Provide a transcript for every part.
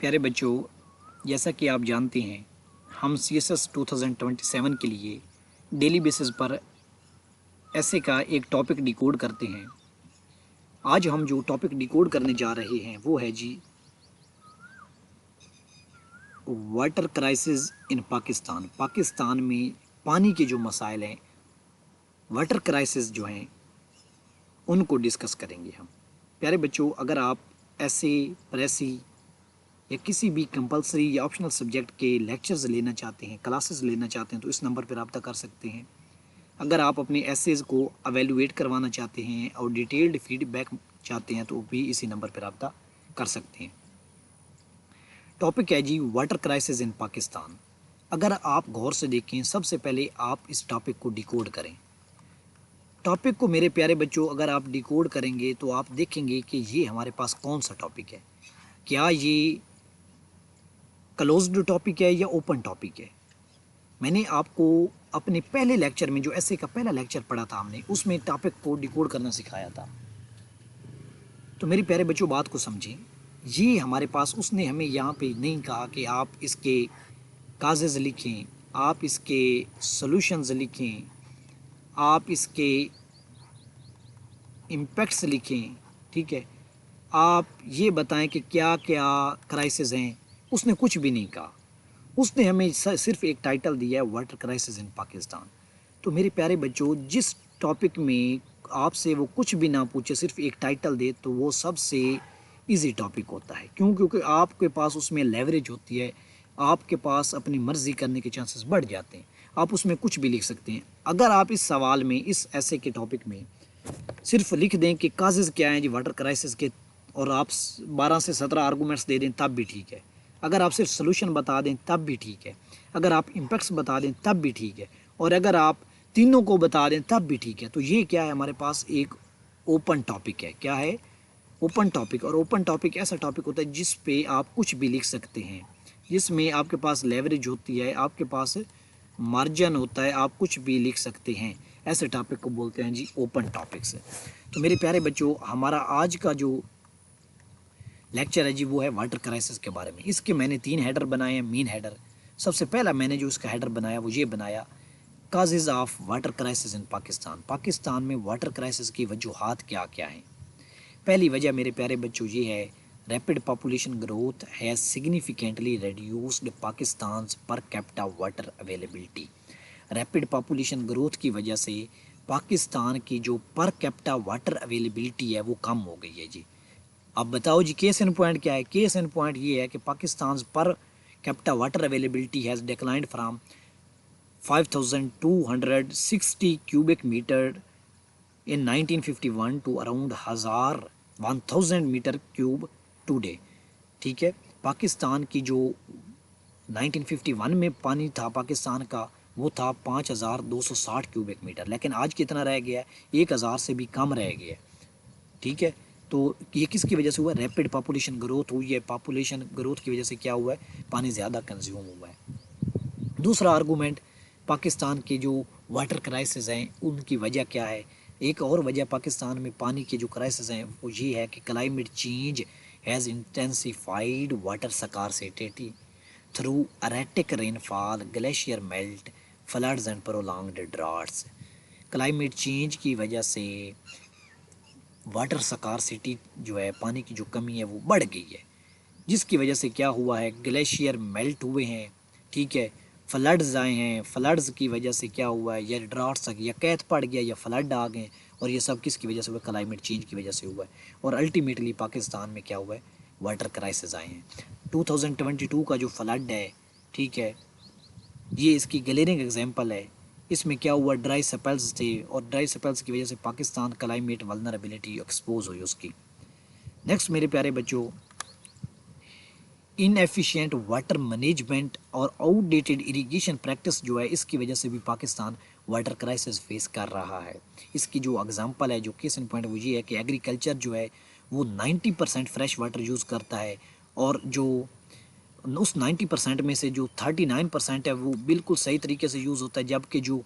پیارے بچوں، جیسا کہ آپ جانتے ہیں ہم سی ایس ایس 2027 کے لیے ڈیلی بیسس پر ایسے کا ایک ٹاپک ڈیکوڈ کرتے ہیں۔ آج ہم جو ٹاپک ڈیکوڈ کرنے جا رہے ہیں وہ ہے واٹر کرائسس ان پاکستان۔ پاکستان میں پانی کے جو مسائل ہیں، واٹر کرائسس جو ہیں، ان کو ڈسکس کریں گے ہم۔ پیارے بچوں، اگر آپ ایسے پریسی یا کسی بھی کمپلسری یا آپشنل سبجیکٹ کے لیکچرز لینا چاہتے ہیں، کلاسز لینا چاہتے ہیں تو اس نمبر پہ رابطہ کر سکتے ہیں۔ اگر آپ اپنے ایسیز کو ایویلویٹ کروانا چاہتے ہیں اور ڈیٹیلڈ فیڈ بیک چاہتے ہیں تو بھی اسی نمبر پہ رابطہ کر سکتے ہیں۔ ٹاپک ہے واٹر کرائسس ان پاکستان۔ اگر آپ غور سے دیکھیں، سب سے پہلے آپ اس ٹاپک کو ڈیکوڈ کریں۔ ٹاپک کو میرے پیارے بچوں اگر آپ ڈیکوڈ کریں گے تو آپ دیکھیں گے کہ یہ ہمارے پاس کون سا ٹاپک ہے۔ کیا یہ کلوزڈ ٹاپک ہے یا اوپن ٹاپک ہے؟ میں نے آپ کو اپنے پہلے لیکچر میں جو ایسے کا پہلا لیکچر پڑھا تھا ہم نے، اس میں ٹاپک کو ڈیکوڈ کرنا سکھایا تھا۔ تو میرے پیارے بچوں بات کو سمجھیں، یہ ہمارے پاس اس نے ہمیں یہاں پہ نہیں کہا کہ آپ اس کے کازز لکھیں، آپ اس کے سولوشنز لکھیں، آپ اس کے امپیکٹس لکھیں، ٹھیک ہے، آپ یہ بتائیں کہ کیا کیا کرائسس ہیں۔ اس نے کچھ بھی نہیں کہا، اس نے ہمیں صرف ایک ٹائٹل دیا ہے واٹر کرائسس ان پاکستان۔ تو میرے پیارے بچوں، جس ٹاپک میں آپ سے وہ کچھ بھی نہ پوچھے، صرف ایک ٹائٹل دے، تو وہ سب سے ایزی ٹاپک ہوتا ہے۔ کیونکہ آپ کے پاس اس میں لیوریج ہوتی ہے، آپ کے پاس اپنی مرضی کرنے کے چانسز بڑھ جاتے ہیں، آپ اس میں کچھ بھی لکھ سکتے ہیں۔ اگر آپ اس سوال میں، اس ایسے کے ٹاپک میں صرف لکھ دیں کہ کازز کیا ہیں واٹر کرائسس کے، اور آپ 12 سے 17 آرگومنٹس دے دیں تب بھی ٹھیک ہے۔ اگر آپ صرف سلوشن بتا دیں تب بھی ٹھیک ہے، اگر آپ امپیکٹس بتا دیں تب بھی ٹھیک ہے، اور اگر آپ تینوں کو بتا دیں تب بھی ٹھیک ہے۔ تو یہ کیا ہے، ہمارے پاس ایک اوپن ٹاپک ہے۔ کیا ہے؟ Open topic. اور اوپن ٹاپک ایسا ٹاپک ہوتا ہے جس پہ آپ کچھ بھی لکھ سکتے ہیں، جس میں آپ کے پاس لیوریج ہوتی ہے، آپ کے پاس مارجن ہوتا ہے، آپ کچھ بھی لکھ سکتے ہیں۔ ایسے ٹاپک کو بولتے ہیں اوپن ٹاپکس۔ تو میرے پیارے بچوں، ہمارا آج کا جو لیکچر ہے وہ ہے واٹر کرائسس کے بارے میں۔ اس کے میں نے 3 ہیڈر بنائے ہیں، مین ہیڈر۔ سب سے پہلا میں نے جو اس کا ہیڈر بنایا وہ یہ بنایا، کازز آف واٹر کرائسس ان پاکستان۔ پاکستان میں واٹر کرائسس کی وجوہات کیا کیا ہیں؟ پہلی وجہ میرے پیارے بچوں یہ ہے، rapid population growth has significantly reduced Pakistan's per capita water availability. Rapid population growth کی وجہ سے پاکستان کی جو پر کیپٹا واٹر اویلیبلٹی ہے وہ کم ہو گئی ہے۔ اب بتاؤ کیس ان پوائنٹ کیا ہے؟ کیس ان پوائنٹ یہ ہے کہ Pakistan per capita water availability has declined from 5260 cubic metre in 1951 to around 1000 metre cube today. ٹھیک ہے، پاکستان کی جو 1951 میں پانی تھا پاکستان کا وہ تھا 5260 کیوبک میٹر، لیکن آج کتنا رہ گیا ہے؟ 1000 سے بھی کم رہ گیا ہے۔ ٹھیک ہے، تو یہ کس کی وجہ سے ہوا ہے؟ ریپڈ پاپولیشن گروتھ ہوئی ہے۔ پاپولیشن گروتھ کی وجہ سے کیا ہوا ہے؟ پانی زیادہ کنزیوم ہوا ہے۔ دوسرا آرگومنٹ، پاکستان کے جو واٹر کرائسس ہیں ان کی وجہ کیا ہے؟ ایک اور وجہ پاکستان میں پانی کے جو کرائسس ہیں وہ یہ ہے کہ climate change has intensified water scarcity through erratic rainfall, glacier melt, floods and prolonged droughts. Climate change کی وجہ سے واٹر سکارسٹی جو ہے، پانی کی جو کمی ہے وہ بڑھ گئی ہے، جس کی وجہ سے کیا ہوا ہے؟ گلیشیئر میلٹ ہوئے ہیں، ٹھیک ہے، فلڈز آئے ہیں۔ فلڈز کی وجہ سے کیا ہوا ہے؟ یا ڈراٹس یا قحط پڑ گیا یا فلڈ آ گئے، اور یہ سب کس کی وجہ سے ہوا؟ کلائمیٹ چینج کی وجہ سے ہوا ہے۔ اور الٹیمیٹلی پاکستان میں کیا ہوا ہے؟ واٹر کرائسس آئے ہیں۔ 2022 کا جو فلڈ ہے، ٹھیک ہے، یہ اس کی گلیرنگ ایگزامپل ہے۔ اس میں کیا ہوا؟ ڈرائی سپیلز تھے، اور ڈرائی سپیلز کی وجہ سے پاکستان کلائمیٹ ولنریبلٹی ایکسپوز ہوئی اس کی۔ نیکسٹ میرے پیارے بچوں، ان ایفیشینٹ واٹر مینجمنٹ اور آؤٹ ڈیٹڈ اریگیشن پریکٹس جو ہے، اس کی وجہ سے بھی پاکستان واٹر کرائسس فیس کر رہا ہے۔ اس کی جو اگزامپل ہے، جو کیس ان پوائنٹ وہ یہ ہے کہ ایگریکلچر جو ہے وہ 90% فریش واٹر یوز کرتا ہے، اور جو اس 90% میں سے جو 39% ہے وہ بالکل صحیح طریقے سے یوز ہوتا ہے، جبکہ جو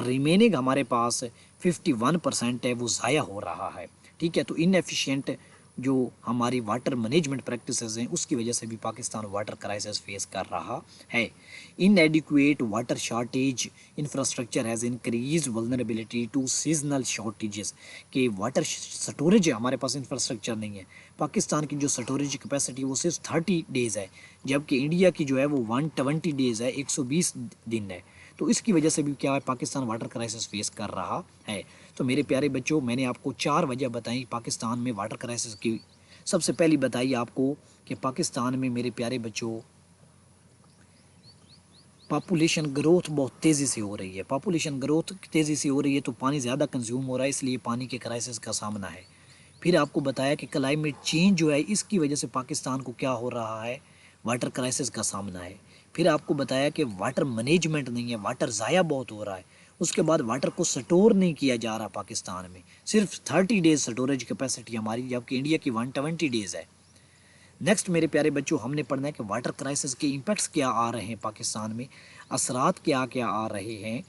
ریمیننگ ہمارے پاس 51% ہے وہ ضائع ہو رہا ہے۔ ٹھیک ہے، تو ان ایفیشینٹ جو ہماری واٹر مینجمنٹ پریکٹسز ہیں اس کی وجہ سے بھی پاکستان واٹر کرائسس فیس کر رہا ہے. Inadequate water shortage infrastructure has increase vulnerability to seasonal shortages. کہ واٹر سٹوریج ہے ہمارے پاس انفراسٹرکچر نہیں ہے. پاکستان کی جو سٹوریج کیپیسٹی وہ صرف 30 ڈیز ہے، جبکہ انڈیا کی جو ہے وہ 120 ڈیز ہے، 120 دن ہے. تو اس کی وجہ سے بھی کیا ہے پاکستان واٹر کرائسس فیس کر رہا ہے. تو میرے پیارے بچوں، میں نے آپ کو 4 وجہ بتائیں پاکستان میں واٹر کرائسس کی. سب سے پہلی بتائی آپ کو کہ پاکستان میں میرے پیارے بچوں پاپولیشن گروتھ بہت تیزی سے ہو رہی ہے. پاپولیشن گروتھ تیزی سے ہو رہی ہے تو پانی زیادہ کنزیوم ہو رہا ہے، اس لیے پانی کے کرائسس کا سامنا ہے. پھر آپ کو بتایا کہ کلائمیٹ چینج جو ہے اس کی وجہ سے پاکستان کو کیا ہو رہا ہے، واٹر کرائسس کا سامنا ہے. پھر آپ کو بتایا کہ واٹر مینجمنٹ نہیں ہے، واٹر ضائع بہت ہو رہا ہے. اس کے بعد واٹر کو سٹور نہیں کیا جا رہا پاکستان میں، صرف 30 ڈیز سٹوریج کیپیسٹی ہماری، جبکہ انڈیا کی 120 ڈیز ہے. نیکسٹ میرے پیارے بچوں، ہم نے پڑھنا ہے کہ واٹر کرائسس کے امپیکٹس کیا آ رہے ہیں پاکستان میں، اثرات کیا کیا آ رہے ہیں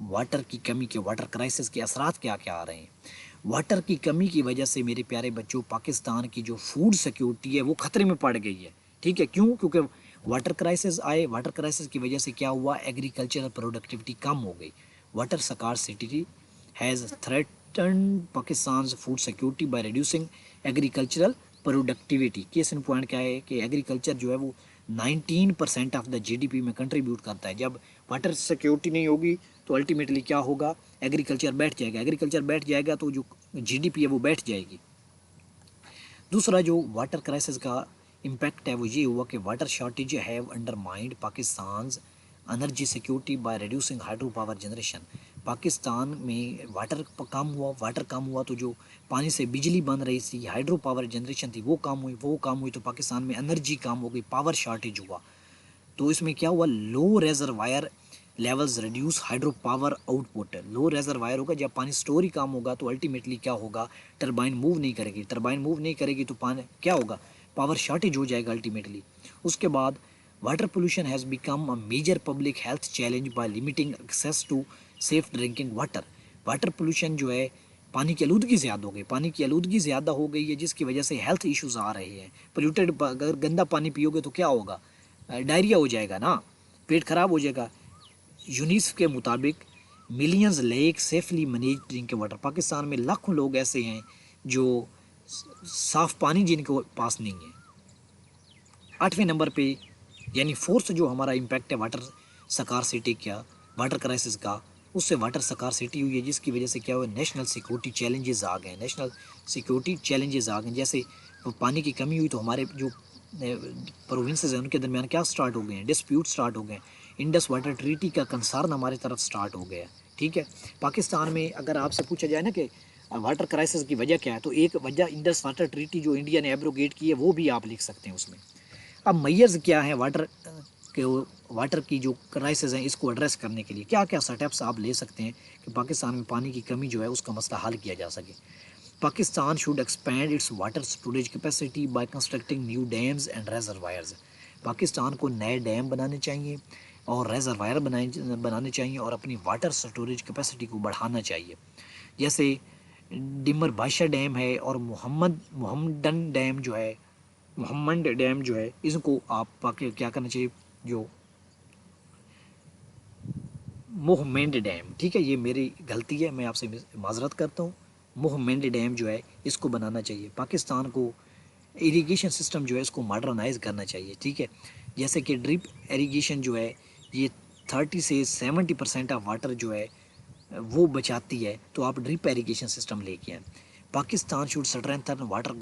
واٹر کی کمی کے، واٹر کرائسس کے اثرات کیا کیا آ رہے ہیں. واٹر کی کمی کی وجہ سے میرے پیارے بچوں پاکستان کی جو فوڈ سیکیورٹی ہے وہ خطرے میں پڑ گئی ہے. ٹھیک ہے، کیوں؟ کیونکہ واٹر کرائسس آئے. واٹر کرائسس کی وجہ سے کیا ہوا، ایگریکلچرل پروڈکٹیوٹی کم ہو گئی. Water scarcity has threatened Pakistan's food security by reducing agricultural productivity. Case in point کیا ہے کہ ایگریکلچر جو ہے وہ 19% of the G D P میں کنٹریبیوٹ کرتا ہے. جب واٹر سیکیورٹی نہیں ہوگی تو الٹیمیٹلی کیا ہوگا، ایگریکلچر بیٹھ جائے گا. ایگریکلچر بیٹھ جائے گا تو جو جی ڈی پی ہے وہ بیٹھ جائے گی. دوسرا جو واٹر کرائسس کا امپیکٹ ہے وہ یہ ہوا کہ water shortage have under mind Pakistan's energy security by reducing hydro power generation. Pakistan میں واٹر کم ہوا تو جو پانی سے بجلی بن رہی تھی، ہائیڈرو پاور جنریشن تھی، وہ کم ہوئی تو پاکستان میں انرجی کم ہو گئی، پاور شارٹیج ہوا. تو اس میں کیا ہوا، low reservoir levels reduce hydro power output. Low reservoir ہوگا، جب پانی اسٹور ہی کم ہوگا تو الٹیمیٹلی کیا ہوگا، ٹربائن موو نہیں کرے گی تو پانی کیا ہوگا، پاور شارٹیج ہو جائے گا الٹیمیٹلی. اس کے بعد water pollution has become a major public health challenge by limiting access to safe drinking water. Water pollution جو ہے، پانی کی آلودگی زیادہ ہو گئی ہے جس کی وجہ سے ہیلتھ ایشوز آ رہے ہیں. پولیوٹیڈ، اگر گندا پانی پیو گے تو کیا ہوگا، ڈائریا ہو جائے گا نا، پیٹ خراب ہو جائے گا. یونیسف کے مطابق millions lack safely manage drinking water. Pakistan میں لاکھوں لوگ ایسے ہیں جو صاف پانی جن کے پاس نہیں ہے. 8ویں نمبر پہ یعنی فورتھ جو ہمارا امپیکٹ ہے واٹر سکارسٹی کا، واٹر کرائسس کا، اس سے واٹر سکارسٹی ہوئی ہے جس کی وجہ سے کیا ہوا، نیشنل سیکورٹی چیلنجز آ گئے. جیسے پانی کی کمی ہوئی تو ہمارے جو پروونسز ہیں ان کے درمیان کیا سٹارٹ ہو گئے ہیں، ڈسپیوٹ سٹارٹ ہو گئے ہیں. انڈس واٹر ٹریٹی کا کنسرن ہمارے طرف سٹارٹ ہو گیا. ٹھیک ہے، پاکستان میں اگر آپ سے پوچھا جائے نا کہ واٹر کرائسس کی وجہ کیا ہے، تو ایک وجہ انڈس واٹر ٹریٹی جو انڈیا نے ایبروگیٹ کی ہے وہ بھی آپ لکھ سکتے ہیں اس میں. اب میئرز کیا ہے واٹر کی جو کرائسس ہیں اس کو ایڈریس کرنے کے لیے کیا کیا سٹیپس آپ لے سکتے ہیں کہ پاکستان میں پانی کی کمی جو ہے اس کا مسئلہ حل کیا جا سکے. Pakistan should expand its water storage capacity by constructing new dams and reservoirs. Pakistan کو نئے ڈیم بنانے چاہیے اور ریزروائر بنانے چاہیے اور اپنی واٹر اسٹوریج کیپیسٹی کو بڑھانا چاہیے. جیسے ڈمر بادشاہ ڈیم ہے اور محمد ڈیم جو ہے اس کو آپ کیا کرنا چاہیے، جو محمد ڈیم، ٹھیک ہے، یہ میری غلطی ہے، میں آپ سے معذرت کرتا ہوں. محمد ڈیم جو ہے اس کو بنانا چاہیے. پاکستان کو اریگیشن سسٹم جو ہے اس کو ماڈرنائز کرنا چاہیے. ٹھیک ہے، جیسے کہ ڈرپ اریگیشن جو ہے یہ 30 سے 70% آف واٹر جو ہے وہ بچاتی ہے، تو آپ ڈرپ اریگیشن سسٹم لے کے آئیں. Pakistan should strengthen water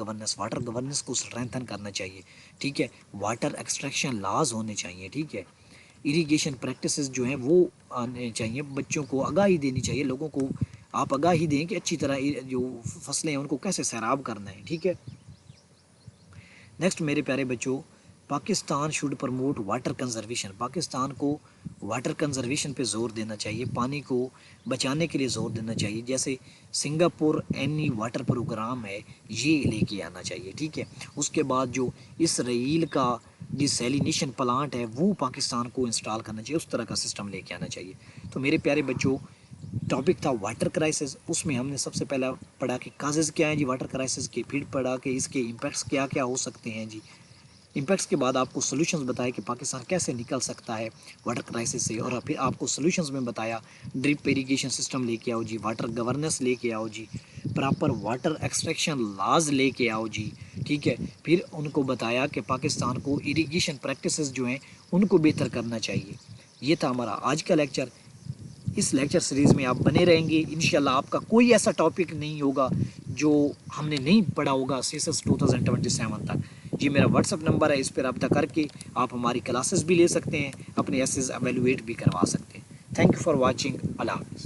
governance کو اسٹرینتھن کرنا چاہیے. ٹھیک ہے، واٹر ایکسٹریکشن لاز ہونے چاہیے. ٹھیک ہے، اریگیشن پریکٹسز جو ہیں وہ آنے چاہیے، بچوں کو آگاہی دینی چاہیے، لوگوں کو آپ آگاہی دیں کہ اچھی طرح جو فصلیں ہیں ان کو کیسے سیراب کرنا ہے. ٹھیک ہے، نیکسٹ میرے پیارے بچوں، Pakistan should promote water conservation. Pakistan کو واٹر کنزرویشن پہ زور دینا چاہیے، پانی کو بچانے کے لیے زور دینا چاہیے. جیسے سنگاپور اینی واٹر پروگرام ہے یہ لے کے آنا چاہیے. ٹھیک ہے، اس کے بعد جو اسرائیل کا ڈیسیلینیشن پلانٹ ہے وہ پاکستان کو انسٹال کرنا چاہیے، اس طرح کا سسٹم لے کے آنا چاہیے. تو میرے پیارے بچوں، ٹاپک تھا واٹر کرائسس. اس میں ہم نے سب سے پہلا پڑھا کہ کازز کیا ہیں جی واٹر کرائسس کے، پھر پڑھا کہ اس کے امپیکٹس کیا کیا ہو سکتے ہیں جی. امپیکٹس کے بعد آپ کو سولوشنز بتائے کہ پاکستان کیسے نکل سکتا ہے واٹر کرائسس سے، اور پھر آپ کو سولوشنز میں بتایا ڈرپ اریگیشن سسٹم لے کے آؤ جی، واٹر گورننس لے کے آؤ جی، پراپر واٹر ایکسٹریکشن لاز لے کے آؤ جی. ٹھیک ہے، پھر ان کو بتایا کہ پاکستان کو اریگیشن پریکٹسز جو ہیں ان کو بہتر کرنا چاہیے. یہ تھا ہمارا آج کا لیکچر. اس لیکچر سیریز میں آپ بنے رہیں گے انشاءاللہ. آپ کا کوئی ایسا ٹاپک نہیں ہوگا جو ہم نے نہیں پڑھا ہوگا CSS 2027 تک. جی میرا واٹس اپ نمبر ہے، اس پہ رابطہ کر کے آپ ہماری کلاسز بھی لے سکتے ہیں، اپنے ایسز ایویلویٹ بھی کروا سکتے ہیں. Thank you for watching. اللہ حافظ.